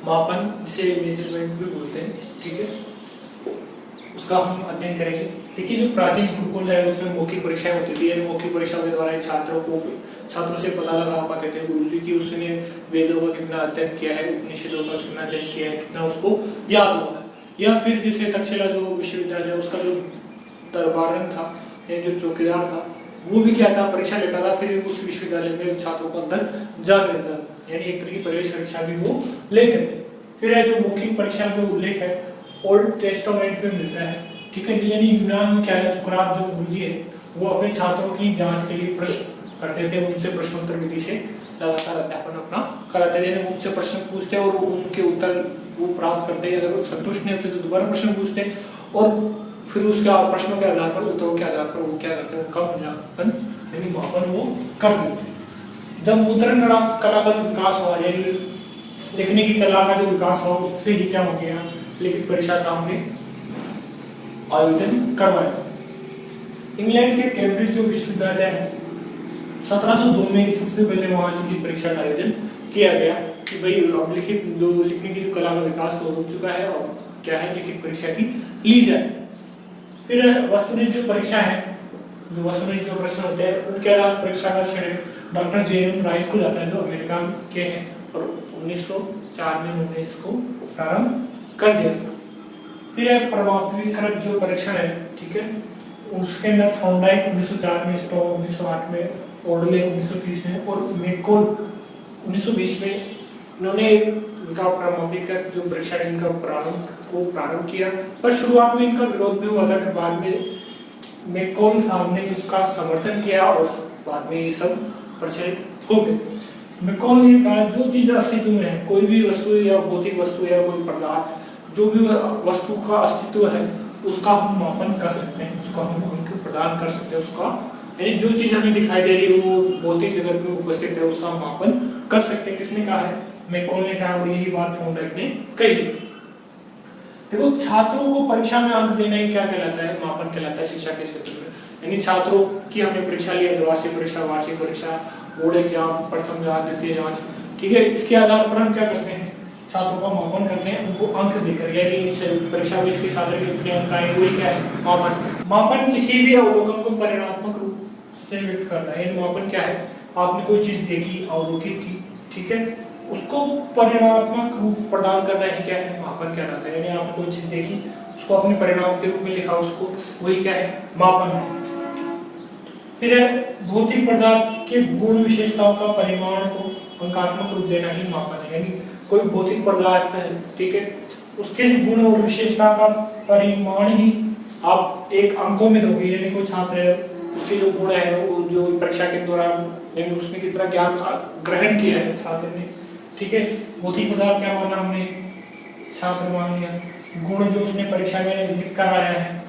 मापन जिसे मेजरमेंट भी बोलते हैं, ठीक है, उसका हम अध्ययन करेंगे। देखिए जो प्राचीन गुरुकुल है उसमें मौखिक परीक्षाएं होती थी, मौखिक परीक्षाओं के द्वारा छात्रों से पता लगा पाते थे गुरुजी की उसने वेदों का कितना अध्ययन किया है, उपनिषदों का कितना अध्ययन किया है, कितना उसको याद हुआ है। या फिर जैसे तक्षशिला जो विश्वविद्यालय उसका जो दरबारन था, जो चौकीदार था, वो भी क्या था, परीक्षा लेता था, फिर उस विश्वविद्यालय में छात्रों को अंदर जाने देता था, यानी एक तरह की प्रवेश परीक्षा भी वो लेते थे। फिर है जो मौखिक परीक्षा का उल्लेख है ओल्ड टेस्टामेंट में मिलता है, ठीक है, यानी यूनान में क्या है, सुकरात जो गुरुजी है वो अपने छात्रों की जांच के लिए प्रश्न करते थे, उनसे प्रश्नोत्तर विधि से लगातार अध्यापन अपना कराते थे, यानी उनसे प्रश्न पूछते और उनके उत्तर वो प्राप्त करते, अगर वो संतुष्ट नहीं होते तो दोबारा प्रश्न पूछते और फिर उसका प्रश्नों के आधार पर, उत्तरों के आधार पर वो क्या करते हैं, उनका मूल्यांकन यानी मापन वो कर देते। जब मुद्रण कला का विकास हुआ, यानी लिखने की कला का जो विकास हुआ, उससे ही क्या हो गया, लिखित परीक्षा का हमने आयोजन करवाया। इंग्लैंड के कैम्ब्रिज जो विश्वविद्यालय है 1702 में सबसे पहले वहां लिखित परीक्षा का आयोजन किया गया कि भाई अब लिखने की जो कला का विकास हो चुका है और क्या है, लिखित परीक्षा की ली जाए। फिर वस्तुनिष्ठ जो परीक्षा है, जो वस्तुनिष्ठ जो प्रश्न होते हैं उनके आधार परीक्षा का श्रेय डॉक्टर जे.एम. राइस को जाता है, जो अमेरिका के हैं और 1904 में उन्होंने इसको प्रारंभ कर दिया था। फिर है प्रमाणीकृत जो परीक्षण है, ठीक है, उसके अंदर थॉर्नडाइक 1904 में, स्टो 1908 में, ओडले 1930 में और मेकॉल 1920 में इन्होंने इनका प्रमाणीकृत जो परीक्षण इनका प्रारंभ किया। पर शुरुआत में इनका विरोध भी हुआ था, फिर बाद में मेकॉल साहब ने इसका समर्थन किया और बाद में ये सब प्रचलित हो गए। मेकॉल ने कहा जो चीज अस्तित्व में है, कोई भी वस्तु या भौतिक वस्तु या कोई पदार्थ, जो भी वस्तु का अस्तित्व है उसका हम मापन कर सकते हैं, उसका हम उनको प्रदान कर सकते हैं, उसका यानी जो चीज हमें दिखाई दे रही है वो भौतिक जगत में उपस्थित है, उसका मापन कर सकते हैं। किसने कहा है, मेकॉल ने कहा और यही बात थॉर्नडाइक ने कही। देखो छात्रों को परीक्षा में अंक देना ही क्या कहलाता है, मापन कहलाता है शिक्षा के क्षेत्र में। यानी छात्रों की हमने परीक्षा ली, द्विवार्षिक परीक्षा, वार्षिक परीक्षा, बोर्ड एग्जाम, प्रथम जांच, द्वितीय जांच, ठीक है, इसके आधार पर हम क्या करते हैं, छात्रों का मापन करते हैं, उनको अंक देकर, यानी इस परीक्षा में इसके छात्र के कितने अंक आए, वही क्या है, मापन। मापन किसी भी अवलोकन को परिणात्मक रूप से व्यक्त करता है। यानी मापन क्या है, आपने कोई चीज देखी, अवलोकित की, ठीक है, उसको परिणात्मक रूप प्रदान करना ही क्या है, मापन कहलाता है। यानी आपने कोई चीज देखी, उसको अपने परिणाम के रूप में लिखा, उसको वही क्या है, मापन है। फिर है भौतिक पदार्थ के गुण विशेषताओं का परिमाण को अंकात्मक रूप देना ही मापन है। यानी कोई भौतिक पदार्थ है, ठीक है, उसके गुण और विशेषता का परिमाण ही आप एक अंकों में दोगे। यानी कोई छात्र है, उसके जो गुण है, वो जो परीक्षा के दौरान यानी उसने कितना ज्ञान ग्रहण किया है छात्र ने, ठीक है, भौतिक पदार्थ क्या माना हमने, छात्र मान लिया, गुण जो उसने परीक्षा में लिख कर आया है,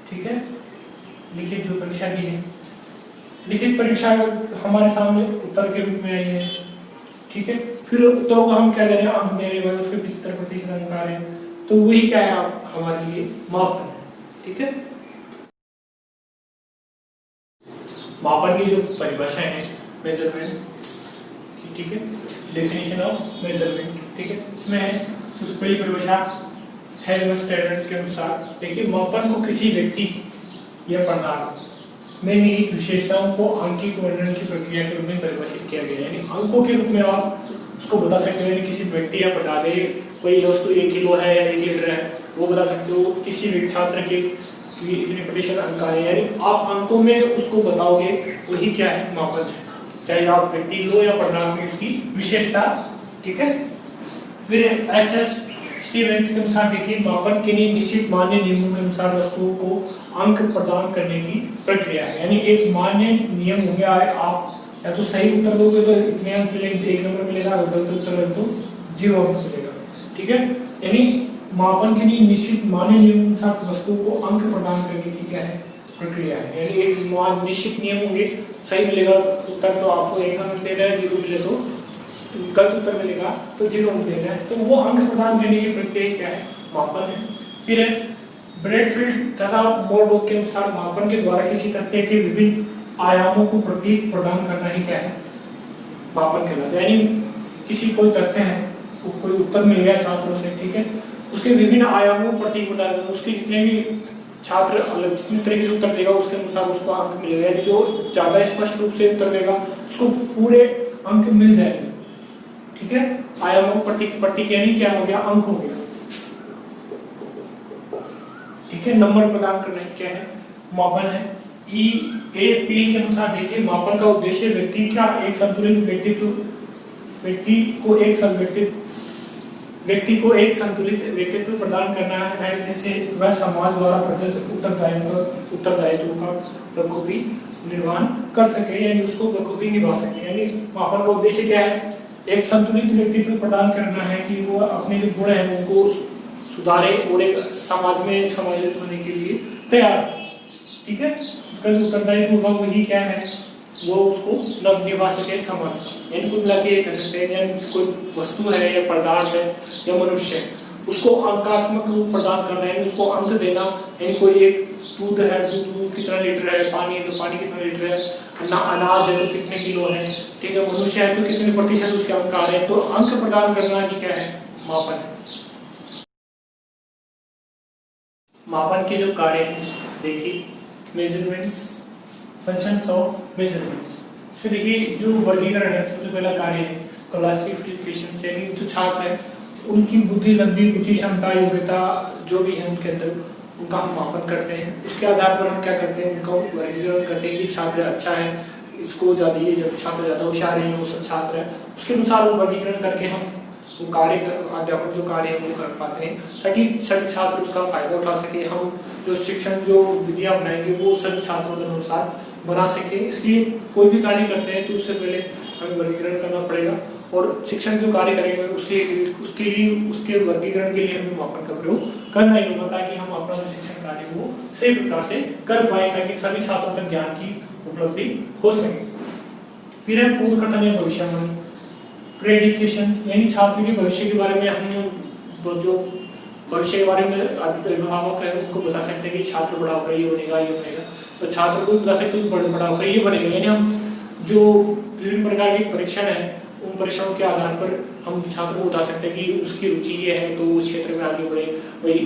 ठीक है, लिखित जो परीक्षा की है, लिखित परीक्षा हमारे सामने उत्तर के रूप में आई है, ठीक है, फिर उत्तरों को हम क्या दे रहे हैं, अंक दे रहे हैं, उसके 75% अंक आ रहे हैं, तो वही क्या है हमारे लिए मापन है, ठीक है। मापन की जो परिभाषा है मेजरमेंट, ठीक है, डेफिनेशन ऑफ मेजरमेंट, ठीक है, इसमें है सबसे पहली परिभाषा हेल्मस्टेड के अनुसार, देखिए मापन को किसी व्यक्ति या पदार्थ में निहित विशेषताओं को आंकिक वर्णन की प्रक्रिया के रूप में परिभाषित किया गया है। यानी अंकों के रूप में आप उसको बता सकते हो, यानी किसी व्यक्ति या पदार्थ, कोई वस्तु 1 किलो है या 1 लीटर है, वो बता सकते हो, किसी भी छात्र के इतने प्रतिशत अंक आए, यानी आप अंकों में उसको बताओगे, वही क्या है, मापन है, चाहे आप व्यक्ति लो या पदार्थ में उसकी विशेषता, ठीक है। फिर एस.एस. स्टीवेंस के अनुसार देखिए मापन के लिए निश्चित मान्य नियमों के अनुसार वस्तुओं को अंक प्रदान करने की प्रक्रिया है। यानी एक मान्य नियम होंगे, आप या तो सही उत्तर दोगे तो इतने अंक मिलेंगे, 1 नंबर मिलेगा, गलत उत्तर दोगे तो 0 अंक मिलेगा, ठीक है। यानी मापन के लिए निश्चित मान्य नियम के अनुसार वस्तुओं को अंक प्रदान करने की क्या है, प्रक्रिया है। यानी एक निश्चित नियम होंगे, सही मिलेगा उत्तर तो आपको 1 नंबर देना है, 0 मिले तो गलत उत्तर मिलेगा तो 0 अंक देना है, तो वो अंक प्रदान करने की प्रक्रिया क्या है, मापन है। फिर ब्रैडफील्ड तथा मोरडॉक के अनुसार मापन के द्वारा किसी तथ्य के विभिन्न आयामों को प्रतीक प्रदान करना ही क्या है, मापन कहलाता है। यानी किसी कोई तथ्य है, कोई उत्तर मिल गया छात्रों से, ठीक है, उसके विभिन्न आयामों को प्रतीक बता दें, उसके जितने भी छात्र अलग जितने तरीके से उत्तर देगा उसके अनुसार उसको अंक मिलेगा, यानी जो ज्यादा स्पष्ट रूप से उत्तर देगा उसको पूरे अंक मिल जाएंगे, ठीक है। आयामों प्रतीक, प्रतीक यानी क्या हो गया, अंक हो गया, ठीक है। नंबर प्रदान करना है, क्या है, मापन है। E-A-P के अनुसार देखिए, मापन का उद्देश्य व्यक्ति का एक संतुलित व्यक्ति को एक संतुलित व्यक्तित्व प्रदान करना है, जिससे वह समाज द्वारा प्रदत्त उत्तरदायित्व का बखूबी निर्वहन कर सके, यानी उसको बखूबी निभा सके। यानी मापन का उद्देश्य क्या है, एक संतुलित व्यक्तित्व प्रदान करना है कि वो अपने जो गुण है उनको सुधारे और एक समाज में समायोजित होने के लिए तैयार, ठीक है। उसका जो उत्तरदायित्व होगा वही क्या है, वो उसको नव निभा सके समाज का। यानी कुल मिला के ये कह सकते हैं, यानी कोई वस्तु है या पदार्थ है या मनुष्य है, उसको अंकात्मक रूप प्रदान करना है, उसको अंक देना। यानी कोई एक दूध है, दूध कितना लीटर है, पानी है तो पानी कितना लीटर है, अनाज है तो कितने किलो है, ठीक है, मनुष्य है तो कितने प्रतिशत उसके अंक आ रहे हैं, तो अंक प्रदान करना ही क्या है, मापन है। मापन के जो कार्य हैं देखिए, मेजरमेंट्स, फंक्शंस ऑफ मेजरमेंट्स। फिर देखिए जो वर्गीकरण है, सबसे पहला कार्य है क्लासिफिकेशन, यानी जो छात्र है उनकी बुद्धि, लब्धि, रुचि, क्षमता, योग्यता जो भी है उनके अंदर, उनका हम मापन करते हैं। उसके आधार पर हम क्या करते हैं, उनका वर्गीकरण करते हैं कि छात्र अच्छा है, इसको ज़्यादा, ये जब छात्र ज़्यादा होशियार है, वो सब छात्र है, उसके अनुसार वो वर्गीकरण करके हम वो कार्य, अध्यापक जो कार्य है वो कर पाते हैं, ताकि सभी छात्र उसका फायदा उठा सके। हम जो शिक्षण जो विधियाँ अपनाएंगे वो सभी छात्रों के अनुसार बना सके। इसलिए कोई भी कार्य करते हैं तो उससे पहले हमें वर्गीकरण करना पड़ेगा, और शिक्षण जो कार्य करेंगे उसके लिए, उसके वर्गीकरण के लिए हमें मापन का प्रयोग करना ही होगा, ताकि हम अपना जो शिक्षण कार्य वो सही प्रकार से कर पाए, ताकि सभी छात्रों तक ज्ञान की उपलब्धि हो सके। फिर है पूर्व कथन या भविष्यवाणी, प्रेडिक्शन, यानी छात्र के भविष्य के बारे में हम जो भविष्य के बारे में अभिभावक है उनको बता सकते हैं कि छात्र बड़ा होकर ये बनेगा, ये बनेगा, तो छात्र को बता सकते हैं बड़ा होकर ये बनेगा। यानी हम जो विभिन्न प्रकार के परीक्षण है उन परीक्षणों के आधार पर हम छात्र को बता सकते हैं कि उसकी रुचि ये है तो उस क्षेत्र में आगे बढ़े, भाई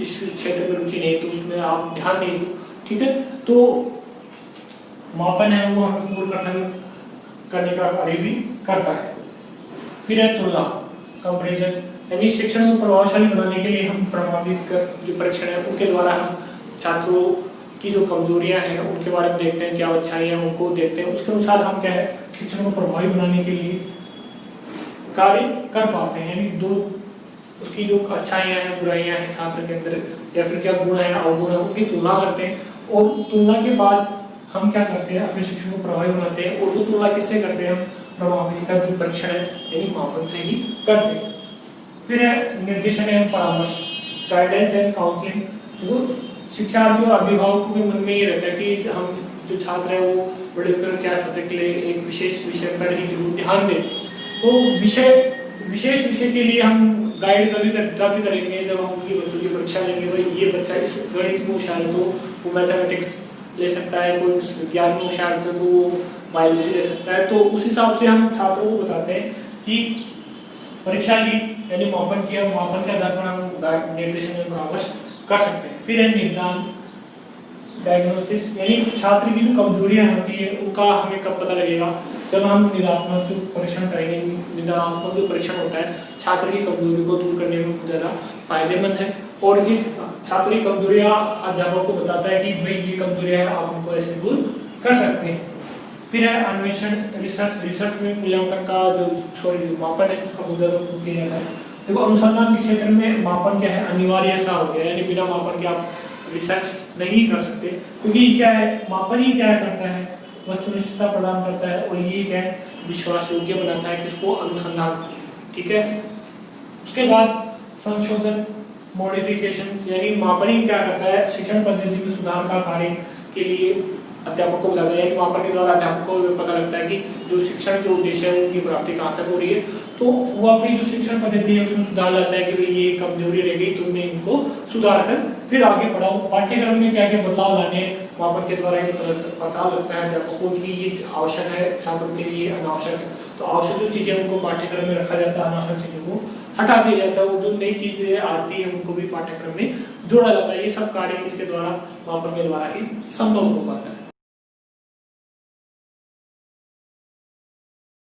इस क्षेत्र में रुचि नहीं तो उसमें आप ध्यान नहीं दो, ठीक है। तो मापन है वो हमें पूर्व कथन करने का कार्य भी करता है। फिर है तुलना, कंपैरिजन, यानी शिक्षण को प्रभावशाली बनाने के लिए हम प्रभावित कर जो परीक्षण है उनके द्वारा हम छात्रों की जो कमजोरियां हैं उनके बारे में देखते हैं, क्या अच्छाइयां हैं उनको देखते हैं, उसके अनुसार हम क्या है शिक्षण को प्रभावी बनाने के लिए कार्य कर पाते हैं। यानी दो उसकी जो अच्छाइयां हैं, बुराइयां हैं छात्र के अंदर, या फिर क्या गुण है, अवगुण है, उनकी तुलना करते हैं, और तुलना के बाद हम क्या करते हैं, अपने शिक्षण को प्रभावी बनाते हैं। और वो तुलना किससे करते हैं, हम प्रभावी का जो परीक्षण है यानी मापन से ही करते हैं। फिर है निर्देशन एवं परामर्श, गाइडेंस एंड काउंसलिंग। वो शिक्षा जो अभिभावकों के मन में ये रहता है कि हम जो छात्र है वो बड़े होकर क्या सब्जेक्ट ले, एक विशेष विषय पर ही ध्यान दें, तो विशेष विषय के लिए हम गाइड तभी करेंगे जब हम उनकी बच्चों की परीक्षा लेंगे। भाई ये बच्चा इस गणित में होशियार है तो वो मैथमेटिक्स ले सकता है, कोई विज्ञान में होशियार है तो वो बायोलॉजी ले सकता है। तो उस हिसाब से हम छात्रों को बताते हैं कि परीक्षा ली यानी मापन किया, मापन के आधार पर हम निर्देशन में परामर्श कर सकते हैं। फिर है निदान, डायग्नोसिस, यानी छात्र की जो कमजोरियां होती है उनका हमें कब पता लगेगा, जब हम निदानात्मक जो परीक्षण करेंगे। निदानात्मक जो परीक्षण होता है छात्र की कमजोरी को दूर करने में बहुत ज़्यादा फायदेमंद है, और ये छात्र की कमजोरियां अध्यापक को बताता है कि भाई ये कमजोरियां है, आप उनको ऐसे दूर कर सकते हैं। फिर है अन्वेषण, रिसर्च में मूल्यांकन का जो मापन है उसका बहुत ज़्यादा उपयोग किया जाता है। देखो अनुसंधान के क्षेत्र में मापन क्या है, अनिवार्य ऐसा हो गया, यानी बिना मापन के आप रिसर्च नहीं कर सकते, क्योंकि क्या है मापन ही क्या करता है, वस्तुनिष्ठता प्रदान करता है, और ये क्या है विश्वास योग्य बनाता है किसको, अनुसंधान, ठीक है। उसके बाद संशोधन, मॉडिफिकेशन, यानी मापन ही क्या करता है शिक्षण पद्धति में सुधार का कार्य के लिए अध्यापक को बताता है। मापन के द्वारा अध्यापक को पता लगता है कि जो शिक्षण जो उद्देश्य है उनकी प्राप्ति कहाँ तक हो रही है, तो वो अपनी जो शिक्षण पद्धति है उसमें सुधार लाता है कि भाई ये कमजोरी रह गई, तुमने इनको सुधार कर फिर आगे बढ़ाओ। पाठ्यक्रम में क्या क्या बदलाव लाने मापन के द्वारा पता लगता है अध्यापक को कि ये आवश्यक है छात्रों के लिए, अनावश्यक है। तो आवश्यक जो चीजें उनको पाठ्यक्रम में रखा जाता है, अनावश्यक चीजों को हटा दिया जाता है, वो जो नई चीजें आती है उनको भी पाठ्यक्रम में जोड़ा जाता है। ये सब कार्य किसके द्वारा, मापन के द्वारा ही संभव हो पाता है।